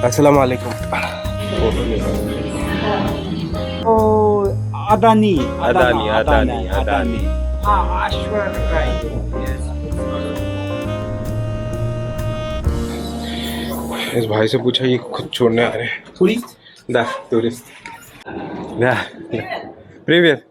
अस्सलाम वालेकुम। Oh, Adani. Adani. Ashwar, right. Yes. इस भाई से पूछा ये खुद छोड़ने आ रहे हैं। Tourist? Da, tourist. Da, привет।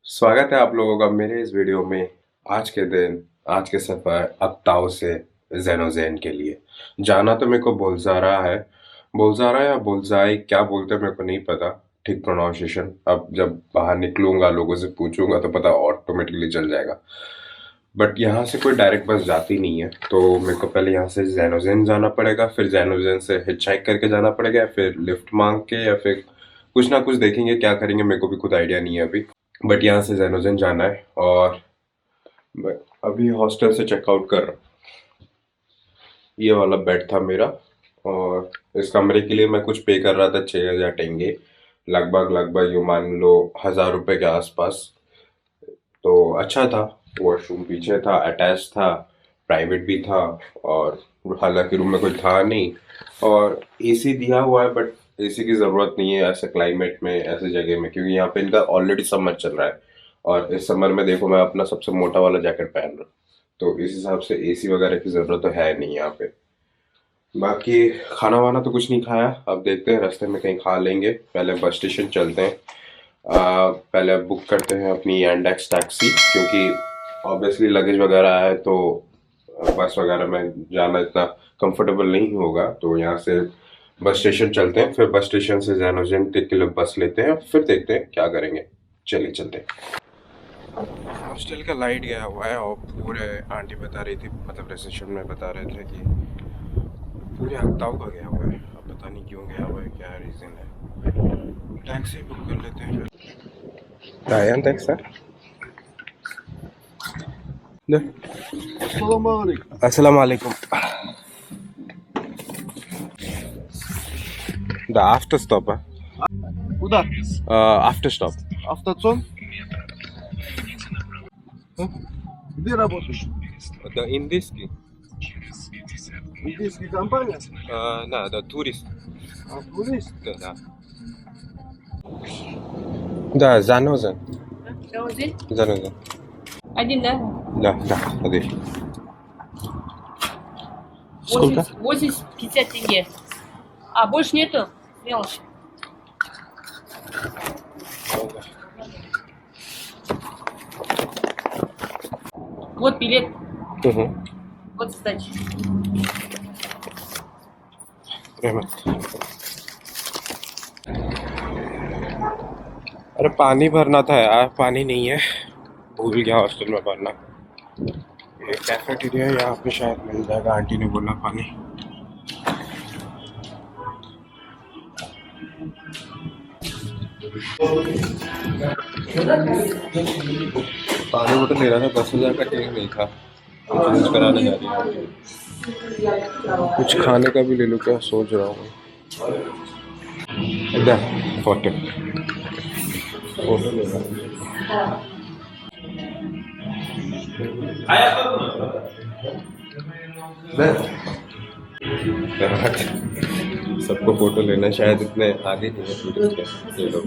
स्वागत है आप लोगों का मेरे इस वीडियो में। आज के दिन, आज के सफ़र अक्ताऊ से जेनोजेन के लिए जाना। तो मेरे को बोलजारा है, बोलजारा या बोलजाई क्या बोलते हैं मेरे को नहीं पता ठीक प्रोनाउंसिएशन। अब जब बाहर निकलूंगा लोगों से पूछूंगा तो पता ऑटोमेटिकली चल जाएगा। बट यहाँ से कोई डायरेक्ट बस जाती नहीं है, तो मेरे को पहले यहाँ से जेनोजेन जाना पड़ेगा, फिर जेनोजेन से हिचहाइक करके जाना पड़ेगा, फिर लिफ्ट मांग के, या फिर कुछ ना कुछ देखेंगे क्या करेंगे। मेरे को भी खुद आइडिया नहीं है अभी, बट यहाँ से जेनोजेन जाना है। और मैं अभी हॉस्टल से चेकआउट कर रहा हूँ। ये वाला बेड था मेरा, और इस कमरे के लिए मैं कुछ पे कर रहा था 6,000 टेंगे, लगभग यूँ मान लो 1,000 रुपये के आसपास। तो अच्छा था। वॉशरूम पीछे था, अटैच था, प्राइवेट भी था, और हालांकि रूम में कोई था नहीं। और एसी दिया हुआ है, बट एसी की ज़रूरत नहीं है ऐसे क्लाइमेट में, ऐसे जगह में, क्योंकि यहाँ पे इनका ऑलरेडी समर चल रहा है। और इस समर में देखो मैं अपना सबसे मोटा वाला जैकेट पहन रहा हूँ, तो इस हिसाब से एसी वगैरह की ज़रूरत तो है नहीं यहाँ पे। बाकी खाना वाना तो कुछ नहीं खाया, अब देखते हैं रास्ते में कहीं खा लेंगे। पहले बस स्टेशन चलते हैं। पहले बुक करते हैं अपनी यांडेक्स टैक्सी, क्योंकि ऑब्वियसली लगेज वगैरह है तो बस वगैरह में जाना इतना कंफर्टेबल नहीं होगा। तो यहाँ से बस स्टेशन चलते हैं, फिर बस स्टेशन से जेनोजेन के लिए बस लेते हैं, फिर देखते हैं क्या करेंगे। चलिए चलते हैं। हॉस्टल का लाइट गया हुआ है, और पूरे आंटी बता रही थी, मतलब रिसेप्शन में बता रहे थे कि पूरे अक्ताऊ का गया हुआ है। अब पता नहीं क्यों गया हुआ है, क्या रीज़न है। टैक्सी बुक कर लेते हैं फिर। रायन टैक्स सर। अस्सलाम वालेकुम। द आफ्टर स्टॉप है। Куда? After stop. Автоцон? Где работаешь? द इंडिस्की। Индийская компания? ना द टूरिस्ट। Турист? Да. Да, Занозен. Занозен. Один, да? Да, один. Сколько? 80-50 тенге. А, больше нету? Мелочь. Вот билет, Угу. вот сдача. अरे पानी भरना था यार, पानी नहीं है, भूल गया हॉस्टल में भरना। ये कैफेटेरिया है, यहाँ पे शायद मिल जाएगा, आंटी ने बोला पानी। पानी बोतल ले रहा था, 10,000 का टेंग नहीं था, तो चेंज कराने जा रही है। कुछ खाने का भी ले लूँ क्या सोच रहा हूँ। इधर फोटो ले रहा सबको फोटो लेना, शायद इतने आगे नहीं है टूरिस्ट के ये लोग।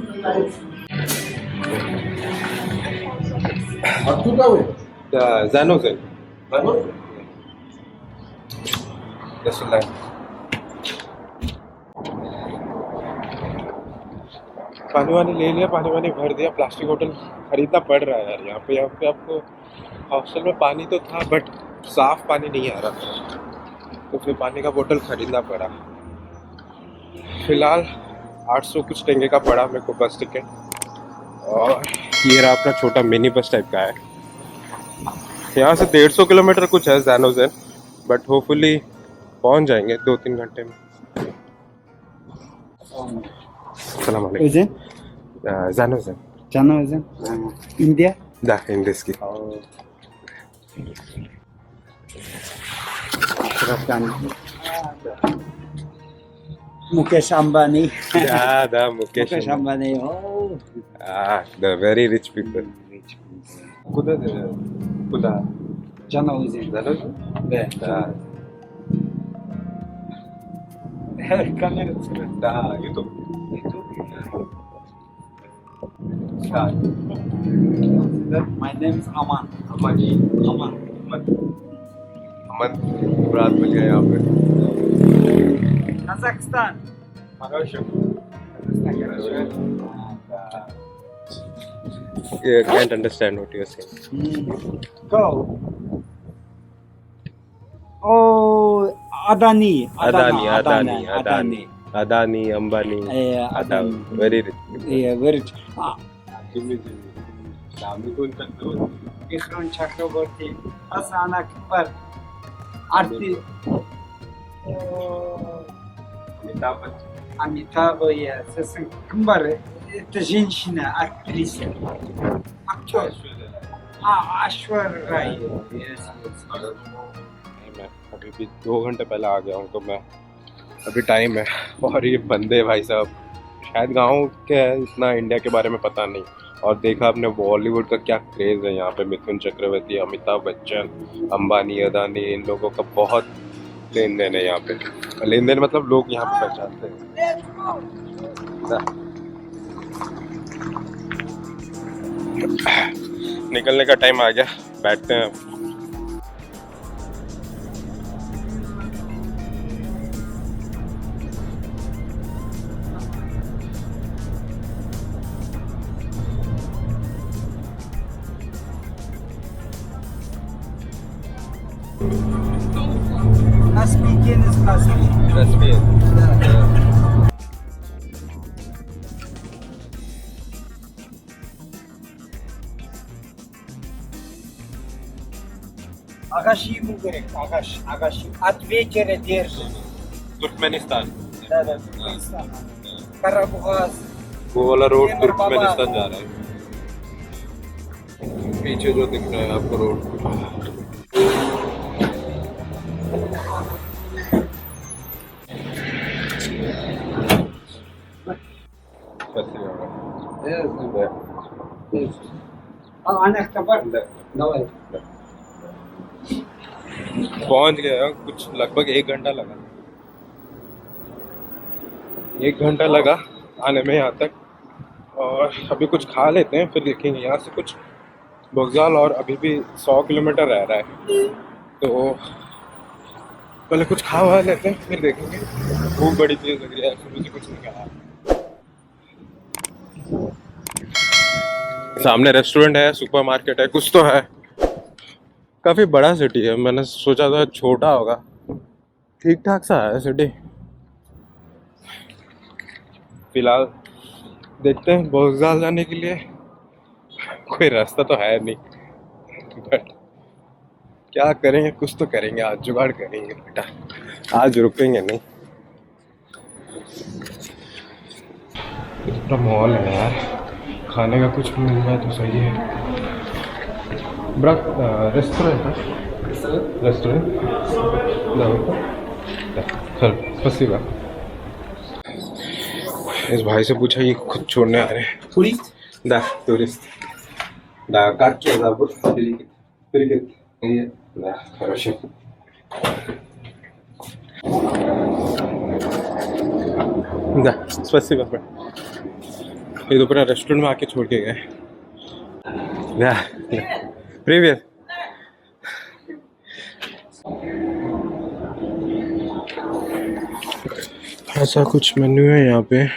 Zanozen. पानी वानी ले लिया, पानी वानी भर दिया। प्लास्टिक बोतल खरीदना पड़ रहा है यार, यहाँ पे आपको हॉस्टल में पानी तो था, बट साफ पानी नहीं आ रहा था, तो फिर पानी का बोतल खरीदना पड़ा। फिलहाल 800 कुछ टेंगे का पड़ा मेरे को बस टिकट, और ये रहा अपना छोटा मिनी बस टाइप का है। यहाँ से 150 किलोमीटर कुछ है जेनोजेन, बट होपफुली पहुँच जाएंगे 2-3 घंटे में। अस्सलाम वालेकुम। Özен? जेनोजेन। Cana Özen? India? Да, इंडिस्की। Mukesh Ambani. the Mukesh Mukesh Ambani. Ambani. Oh. The very rich people. Kuda de kuda. Janauzin. Да. Камера. Da YouTube. My name is Aman. Amani. Aman. अमन रात मिल गया यहाँ पे. Kazakhstan. You can't understand what you're saying. Go. Oh, Adani. Adani, Ambani, Yeah, Adani. very rich. Yeah, very. Vikram Chakraborty, Hasan Akbar, Arti, Amitabh, yes, Kumbar, это женщина, актриса, актер, Ashwar Rai, yes. मैं अभी भी 2 घंटे पहले आ गया हूँ तो मैं अभी टाइम है. और ये बंदे भाई साहब शायद गाँव के हैं, इतना इंडिया के बारे में पता नहीं. और देखा आपने बॉलीवुड का क्या क्रेज़ है यहाँ पे. मिथुन चक्रवर्ती, अमिताभ बच्चन, अंबानी, अदानी, इन लोगों का बहुत लेन देन है यहाँ पे. लेन देन मतलब लोग यहाँ पे पहचानते हैं. निकलने का टाइम आ गया, बैठते हैं. Caspian is Caspian. Агаshi ему говорит, Агаshi. От ветера держит. Turkmenistan. Да, Туркменистан. Карабугаз. वो वाला रोड Темир तुर्कमेनिस्तान Baba. जा रहा है. पीछे जो दिख रहा है आपको रोड. Она खबर. Давай. पहुंच गया. कुछ लगभग 1 घंटा लगा. 1 घंटा लगा आने में यहाँ तक. और अभी कुछ खा लेते हैं फिर देखेंगे. यहाँ से कुछ बगजाल और अभी भी 100 किलोमीटर रह रहा है तो पहले कुछ खा लेते हैं फिर देखेंगे. भूख बड़ी तेज लग रही है, सुबह से कुछ नहीं खाया. सामने रेस्टोरेंट है, सुपरमार्केट है, कुछ तो है. काफ़ी बड़ा सिटी है. मैंने सोचा था छोटा होगा. ठीक ठाक सा है सिटी. फिलहाल देखते हैं बगजाल जाने के लिए कोई रास्ता तो है नहीं. बट क्या करेंगे, कुछ तो करेंगे. आज जुगाड़ करेंगे बेटा, आज रुकेंगे नहीं. इतना मॉल है यार, खाने का कुछ मिल जाए तो सही है. रेस्टोरेंट है. रेस्टोरेंट चल स्पसिबा. इस भाई से पूछा ये खुद छोड़ने आ रहे हैं. Turist. Da, turist. Da, Karcho забыл. Привет. Привет. Да, хорошо. Да, спасибо. ये दोपहर रेस्टोरेंट में आके छोड़ के गए. Да, привет. ऐसा कुछ मेन्यू है यहाँ पे.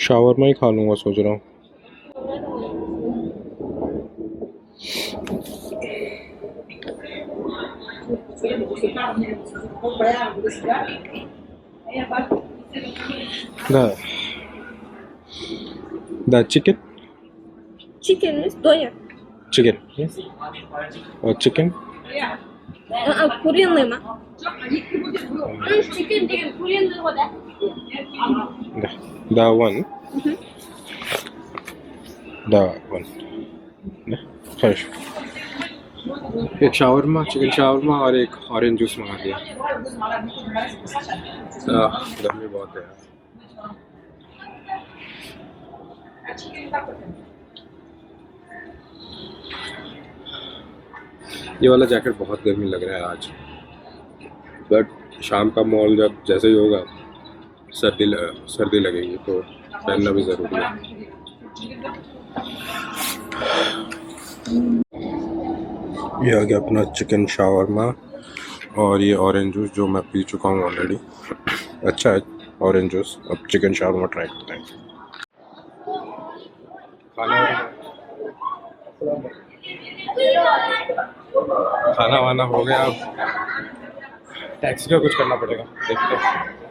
शावरमा ही खा लूँगा सोच रहा हूँ. The chicken? Chicken is doya. Chicken. Yes. Or chicken? Куриный ма. Chicken chicken куриный вот да. The one. The one. Fish, एक शावरमा, चिकन शावरमा और एक ऑरेंज जूस मंगा दिया। गर्मी बहुत है यार। ये वाला जैकेट बहुत गर्मी लग रहा है आज, बट शाम का मॉल जब जैसे ही होगा सर्दी लगेगी तो पहनना भी ज़रूरी है। ये आ गया अपना चिकन शावरमा और ये ऑरेंज जूस जो मैं पी चुका हूँ ऑलरेडी। अच्छा है ऑरेंज जूस। अब चिकन शावरमा ट्राई करते हैं। खाना वाना हो गया, अब टैक्सी का कुछ करना पड़ेगा, देखते हैं।